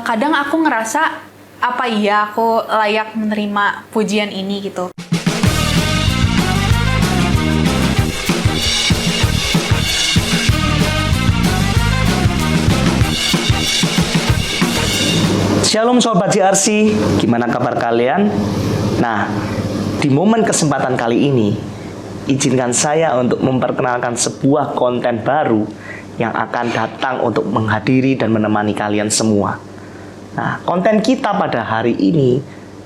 Kadang aku ngerasa apa iya aku layak menerima pujian ini gitu. Shalom Sobat JRC, gimana kabar kalian? Nah, di momen kesempatan kali ini, izinkan saya untuk memperkenalkan sebuah konten baru yang akan datang untuk menghadiri dan menemani kalian semua. Nah, konten kita pada hari ini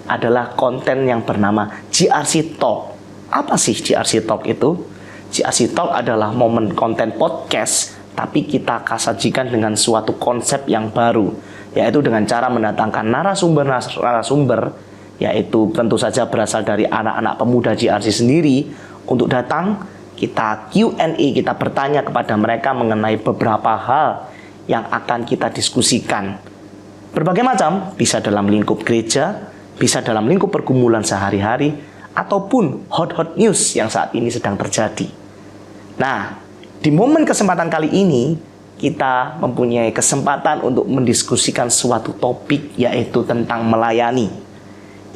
adalah konten yang bernama JRC Talk. Apa sih JRC Talk itu? JRC Talk adalah momen konten podcast, tapi kita sajikan dengan suatu konsep yang baru, yaitu dengan cara mendatangkan narasumber, yaitu tentu saja berasal dari anak-anak pemuda JRC sendiri, untuk datang, kita Q&A, kita bertanya kepada mereka mengenai beberapa hal yang akan kita diskusikan. Berbagai macam, bisa dalam lingkup gereja, bisa dalam lingkup pergumulan sehari-hari, ataupun hot news yang saat ini sedang terjadi. Nah, di momen kesempatan kali ini, kita mempunyai kesempatan untuk mendiskusikan suatu topik, yaitu tentang melayani.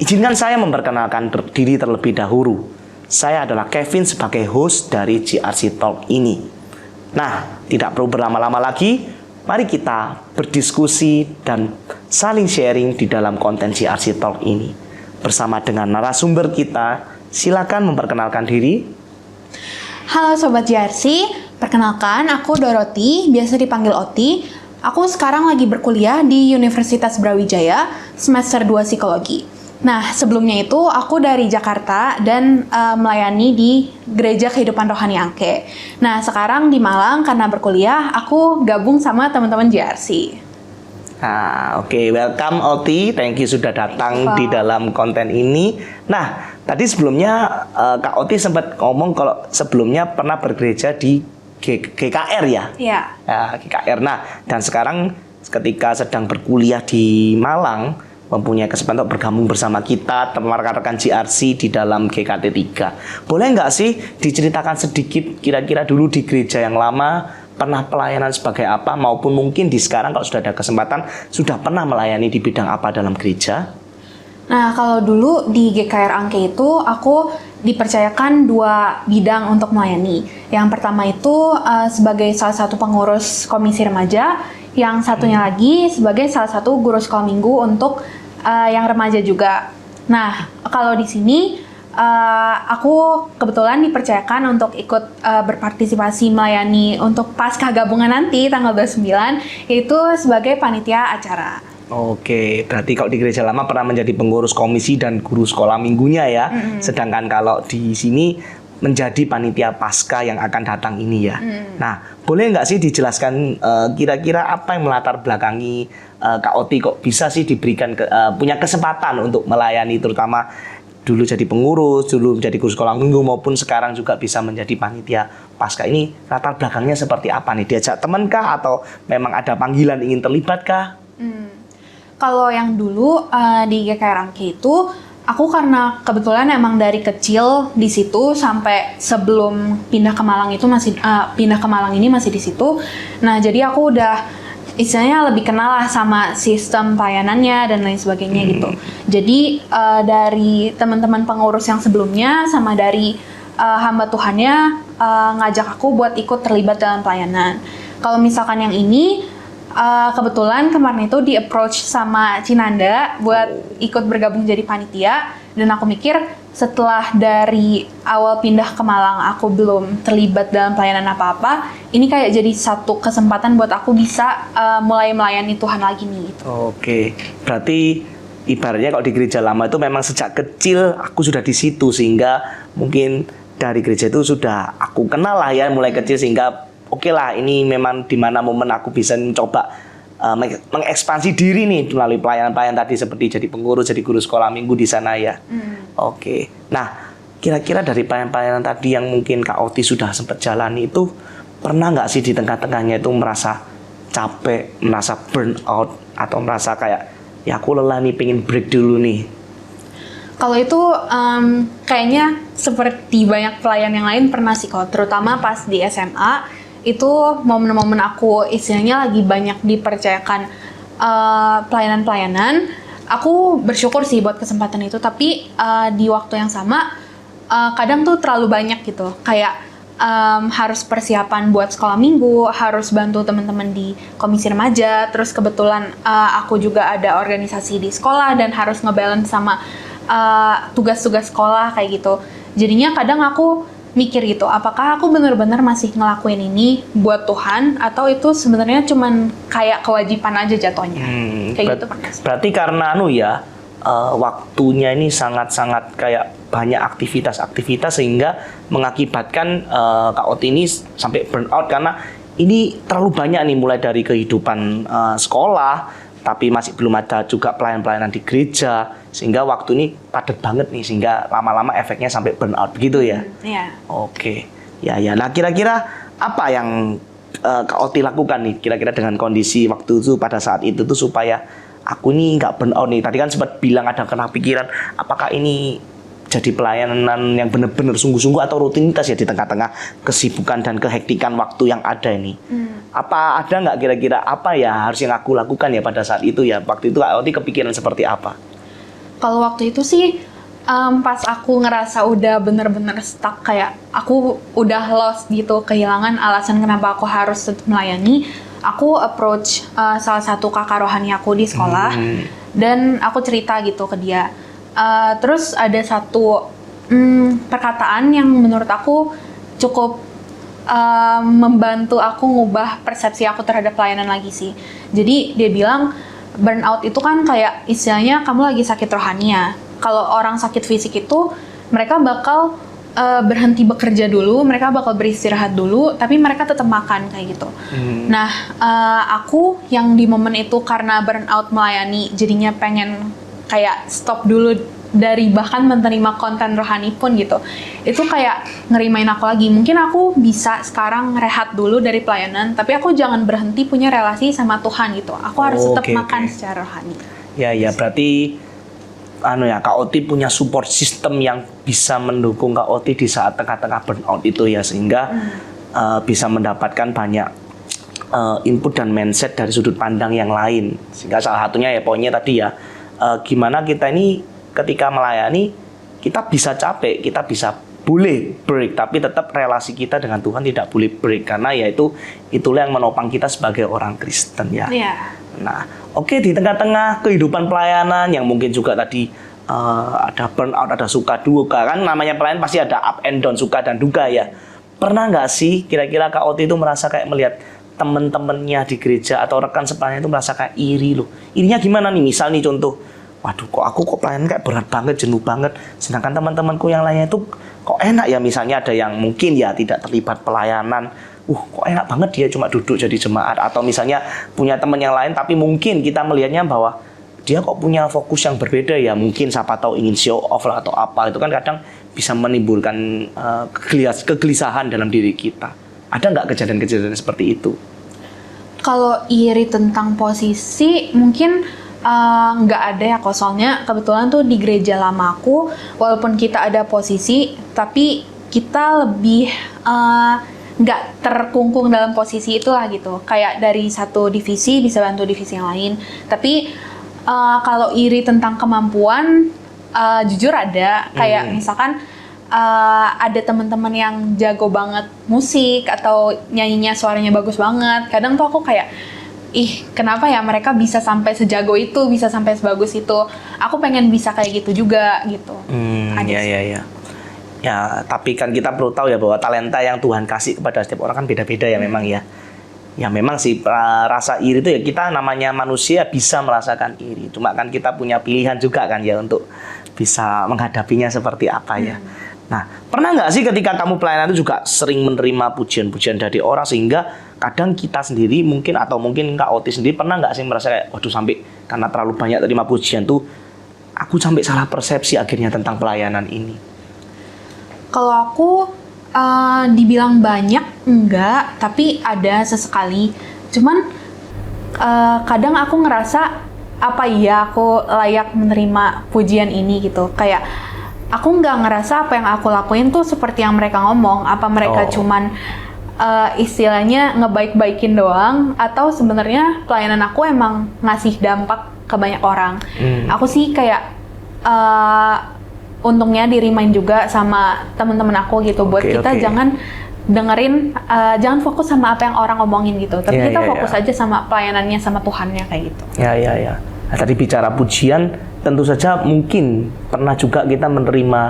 Izinkan saya memperkenalkan diri terlebih dahulu. Saya adalah Kevin sebagai host dari JRC Talk ini. Nah, tidak perlu berlama-lama lagi, mari kita berdiskusi dan saling sharing di dalam konten JRC Talk ini. Bersama dengan narasumber kita, silakan memperkenalkan diri. Halo Sobat JRC, perkenalkan aku Dorothy, biasa dipanggil Oti. Aku sekarang lagi berkuliah di Universitas Brawijaya, semester 2 Psikologi. Nah, sebelumnya itu aku dari Jakarta dan melayani di Gereja Kehidupan Rohani Angke. Nah, sekarang di Malang karena berkuliah, aku gabung sama teman-teman JRC. Oke, welcome Oti, thank you sudah datang di dalam konten ini. Nah, tadi sebelumnya Kak Oti sempat ngomong kalau sebelumnya pernah bergereja di GKR ya? Iya. GKR. Nah, dan sekarang ketika sedang berkuliah di Malang, mempunyai kesempatan untuk bergabung bersama kita, rekan-rekan JRC di dalam GKT 3. Boleh nggak sih diceritakan sedikit kira-kira dulu di gereja yang lama, pernah pelayanan sebagai apa, maupun mungkin di sekarang kalau sudah ada kesempatan, sudah pernah melayani di bidang apa dalam gereja? Nah, kalau dulu di GKR Angke itu aku dipercayakan 2 bidang untuk melayani. Yang pertama itu sebagai salah satu pengurus komisi remaja, yang satunya lagi sebagai salah satu guru sekolah minggu untuk yang remaja juga. Nah, kalau di sini aku kebetulan dipercayakan untuk ikut berpartisipasi melayani untuk pasca gabungan nanti tanggal 29, yaitu sebagai panitia acara. Oke, berarti kalau di gereja lama pernah menjadi pengurus komisi dan guru sekolah minggunya ya. Sedangkan kalau di sini menjadi panitia pasca yang akan datang ini ya. Nah, boleh nggak sih dijelaskan kira-kira apa yang melatar belakangi Kak Oti kok bisa sih diberikan punya kesempatan untuk melayani, terutama dulu jadi pengurus, dulu menjadi guru sekolah minggu, maupun sekarang juga bisa menjadi panitia pasca. Ini latar belakangnya seperti apa nih? Diajak teman kah atau memang ada panggilan ingin terlibat kah? Kalau yang dulu di GKR Angke itu, aku karena kebetulan emang dari kecil di situ sampai sebelum pindah ke Malang itu pindah ke Malang ini masih di situ. Nah, jadi aku udah istilahnya lebih kenal lah sama sistem pelayanannya dan lain sebagainya gitu. Jadi dari teman-teman pengurus yang sebelumnya sama dari hamba Tuhannya ngajak aku buat ikut terlibat dalam pelayanan. Kalau misalkan yang ini kebetulan kemarin itu di-approach sama Cinanda buat ikut bergabung jadi panitia, dan aku mikir setelah dari awal pindah ke Malang aku belum terlibat dalam pelayanan apa-apa, ini kayak jadi satu kesempatan buat aku bisa mulai melayani Tuhan lagi nih gitu. Oke, berarti ibaratnya kalau di gereja lama itu memang sejak kecil aku sudah di situ, sehingga mungkin dari gereja itu sudah aku kenal lah ya mulai kecil, sehingga oke lah, ini memang dimana momen aku bisa mencoba mengekspansi diri nih melalui pelayanan-pelayanan tadi, seperti jadi pengurus, jadi guru sekolah minggu di sana ya. Oke, nah kira-kira dari pelayanan-pelayanan tadi yang mungkin Kak Oti sudah sempat jalani itu, pernah nggak sih di tengah-tengahnya itu merasa capek, merasa burn out, atau merasa kayak ya aku lelah nih, pengen break dulu nih? Kalau itu kayaknya seperti banyak pelayan yang lain pernah sih kok, terutama pas di SMA. Itu momen-momen aku istilahnya lagi banyak dipercayakan pelayanan-pelayanan. Aku bersyukur sih buat kesempatan itu, tapi di waktu yang sama kadang tuh terlalu banyak gitu. Kayak harus persiapan buat sekolah minggu, harus bantu teman-teman di komisi remaja, terus kebetulan aku juga ada organisasi di sekolah dan harus ngebalance sama tugas-tugas sekolah kayak gitu. Jadinya kadang aku mikir gitu, apakah aku benar-benar masih ngelakuin ini buat Tuhan atau itu sebenarnya cuman kayak kewajiban aja jatuhnya. Kayak gitu pernah. Berarti karena waktunya ini sangat-sangat kayak banyak aktivitas sehingga mengakibatkan Kak Oti ini sampai burnout karena ini terlalu banyak nih, mulai dari kehidupan sekolah, tapi masih belum ada juga pelayanan-pelayanan di gereja, sehingga waktu ini padat banget nih, sehingga lama-lama efeknya sampai burnout begitu ya? Iya. Oke, ya. Nah kira-kira apa yang Kak Oti lakukan nih kira-kira dengan kondisi waktu itu pada saat itu tuh supaya aku nih nggak burnout nih? Tadi kan sempat bilang ada kena pikiran, apakah ini jadi pelayanan yang benar-benar sungguh-sungguh atau rutinitas ya di tengah-tengah kesibukan dan kehektikan waktu yang ada ini? Apa ada nggak kira-kira apa ya harus yang aku lakukan ya pada saat itu ya? Waktu itu Kak Oti kepikiran seperti apa? Kalau waktu itu sih pas aku ngerasa udah bener-bener stuck, kayak aku udah lost gitu, kehilangan alasan kenapa aku harus tetap melayani, aku approach salah satu kakak rohani aku di sekolah dan aku cerita gitu ke dia. Terus ada satu perkataan yang menurut aku cukup membantu aku ngubah persepsi aku terhadap pelayanan lagi sih. Jadi dia bilang, burnout itu kan kayak istilahnya kamu lagi sakit rohani ya. Kalau orang sakit fisik itu mereka bakal berhenti bekerja dulu, mereka bakal beristirahat dulu, tapi mereka tetap makan kayak gitu. Nah, aku yang di momen itu karena burnout melayani, jadinya pengen kayak stop dulu dari bahkan menerima konten rohani pun gitu. Itu kayak ngerimain aku lagi. Mungkin aku bisa sekarang rehat dulu dari pelayanan, tapi aku jangan berhenti punya relasi sama Tuhan gitu. Aku harus tetap makan secara rohani. Ya, berarti Kak Oti punya support system yang bisa mendukung Kak Oti di saat tengah-tengah burnout itu ya, sehingga bisa mendapatkan banyak input dan mindset dari sudut pandang yang lain. Sehingga salah satunya ya poinnya tadi ya, gimana kita ini ketika melayani kita bisa capek, kita bisa boleh break, tapi tetap relasi kita dengan Tuhan tidak boleh break, karena itulah yang menopang kita sebagai orang Kristen ya. Nah, oke, di tengah-tengah kehidupan pelayanan yang mungkin juga tadi ada burnout, ada suka duka, kan namanya pelayanan pasti ada up and down, suka dan duka ya. Pernah nggak sih kira-kira Kak Oti itu merasa kayak melihat teman-temannya di gereja atau rekan sepelayanan itu merasa kayak iri loh? Irinya gimana nih? Misal nih contoh, waduh kok pelayanan kayak berat banget, jenuh banget, sedangkan teman-temanku yang lainnya itu kok enak ya. Misalnya ada yang mungkin ya tidak terlibat pelayanan, kok enak banget dia cuma duduk jadi jemaat. Atau misalnya punya teman yang lain tapi mungkin kita melihatnya bahwa dia kok punya fokus yang berbeda ya, mungkin siapa tahu ingin show off lah atau apa. Itu kan kadang bisa menimbulkan kegelisahan dalam diri kita. Ada nggak kejadian-kejadian seperti itu? Kalau iri tentang posisi mungkin nggak ada ya kok, soalnya kebetulan tuh di gereja lama aku, walaupun kita ada posisi, tapi kita lebih nggak terkungkung dalam posisi itulah gitu. Kayak dari satu divisi bisa bantu divisi yang lain. Tapi kalau iri tentang kemampuan, jujur ada. Kayak misalkan ada teman-teman yang jago banget musik atau nyanyinya suaranya bagus banget. Kadang tuh aku kayak, kenapa ya mereka bisa sampai sejago itu, bisa sampai sebagus itu. Aku pengen bisa kayak gitu juga gitu. Iya. Ya, tapi kan kita perlu tahu ya bahwa talenta yang Tuhan kasih kepada setiap orang kan beda-beda ya memang ya. Ya memang sih rasa iri itu ya, kita namanya manusia bisa merasakan iri. Cuma kan kita punya pilihan juga kan ya untuk bisa menghadapinya seperti apa ya. Nah, pernah nggak sih ketika kamu pelayanan itu juga sering menerima pujian-pujian dari orang, sehingga kadang kita sendiri mungkin atau mungkin Kak Oti sendiri pernah nggak sih merasa kayak, waduh sampai karena terlalu banyak terima pujian tuh aku sampai salah persepsi akhirnya tentang pelayanan ini? Kalau aku dibilang banyak enggak, tapi ada sesekali. Cuman kadang aku ngerasa apa iya aku layak menerima pujian ini gitu. Kayak aku nggak ngerasa apa yang aku lakuin tuh seperti yang mereka ngomong. Apa mereka cuman istilahnya ngebaik-baikin doang, atau sebenarnya pelayanan aku emang ngasih dampak ke banyak orang. Aku sih kayak untungnya di-remind juga sama teman-teman aku gitu, buat kita jangan dengerin, jangan fokus sama apa yang orang ngomongin gitu, tapi kita fokus aja sama pelayanannya, sama Tuhannya kayak gitu. Ya. Nah, tadi bicara pujian, tentu saja mungkin pernah juga kita menerima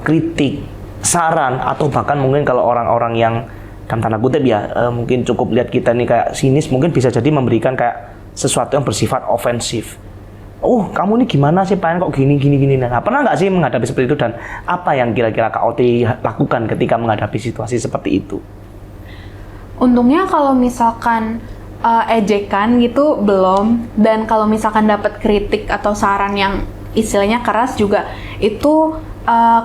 kritik, saran, atau bahkan mungkin kalau orang-orang yang dalam tanda kutip ya, mungkin cukup lihat kita nih kayak sinis, mungkin bisa jadi memberikan kayak sesuatu yang bersifat ofensif. Oh, kamu ini gimana sih, Pak? Kok gini. Nah, pernah nggak sih menghadapi seperti itu, dan apa yang kira-kira Kak Oti lakukan ketika menghadapi situasi seperti itu? Untungnya kalau misalkan ejekan gitu belum, dan kalau misalkan dapat kritik atau saran yang istilahnya keras juga, itu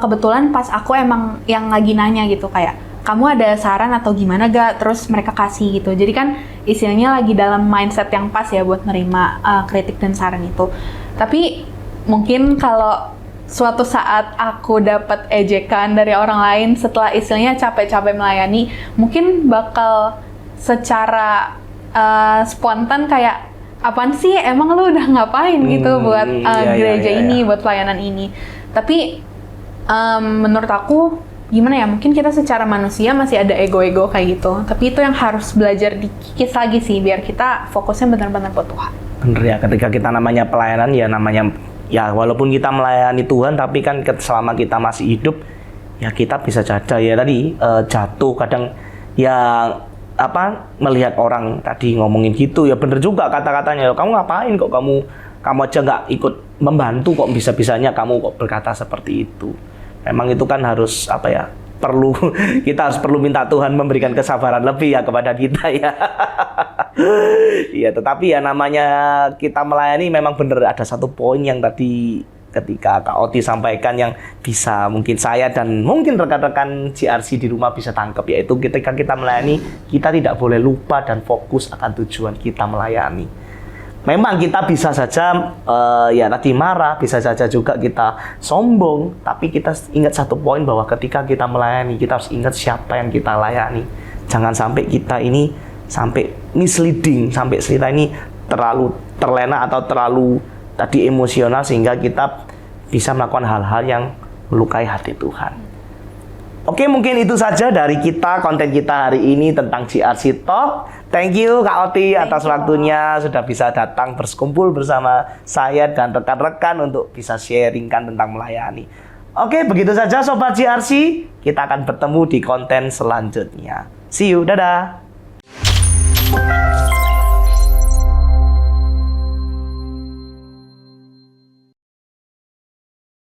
kebetulan pas aku emang yang lagi nanya gitu, kayak kamu ada saran atau gimana gak? Terus mereka kasih gitu. Jadi kan istilahnya lagi dalam mindset yang pas ya buat nerima kritik dan saran itu. Tapi mungkin kalau suatu saat aku dapat ejekan dari orang lain setelah istilahnya capek-capek melayani, mungkin bakal secara spontan kayak, apaan sih, emang lu udah ngapain gitu buat gereja ini, buat pelayanan ini. Tapi menurut aku gimana ya, mungkin kita secara manusia masih ada ego-ego kayak gitu, tapi itu yang harus belajar dikikis lagi sih, biar kita fokusnya benar-benar buat Tuhan. Bener ya, ketika kita namanya pelayanan ya namanya, ya walaupun kita melayani Tuhan, tapi kan selama kita masih hidup, ya kita bisa saja ya tadi jatuh, kadang ya melihat orang tadi ngomongin gitu, ya bener juga kata-katanya, kamu ngapain kok, kamu aja nggak ikut membantu kok, bisa-bisanya kamu kok berkata seperti itu. Memang itu kan harus kita harus perlu minta Tuhan memberikan kesabaran lebih ya kepada kita ya. Iya, tetapi ya namanya kita melayani, memang bener ada satu poin yang tadi ketika Kak Oti sampaikan yang bisa mungkin saya dan mungkin rekan-rekan JRC di rumah bisa tangkap, yaitu ketika kita melayani, kita tidak boleh lupa dan fokus akan tujuan kita melayani. Memang kita bisa saja ya tadi marah, bisa saja juga kita sombong, tapi kita ingat satu poin bahwa ketika kita melayani, kita harus ingat siapa yang kita layani. Jangan sampai kita ini sampai misleading, sampai kita ini terlalu terlena atau terlalu tadi emosional sehingga kita bisa melakukan hal-hal yang melukai hati Tuhan. Oke, mungkin itu saja dari kita, konten kita hari ini tentang JRC Talk. Thank you Kak Oti atas waktunya, sudah bisa datang berkumpul bersama saya dan rekan-rekan untuk bisa sharingkan tentang melayani. Oke, begitu saja Sobat JRC. Kita akan bertemu di konten selanjutnya. See you, dadah!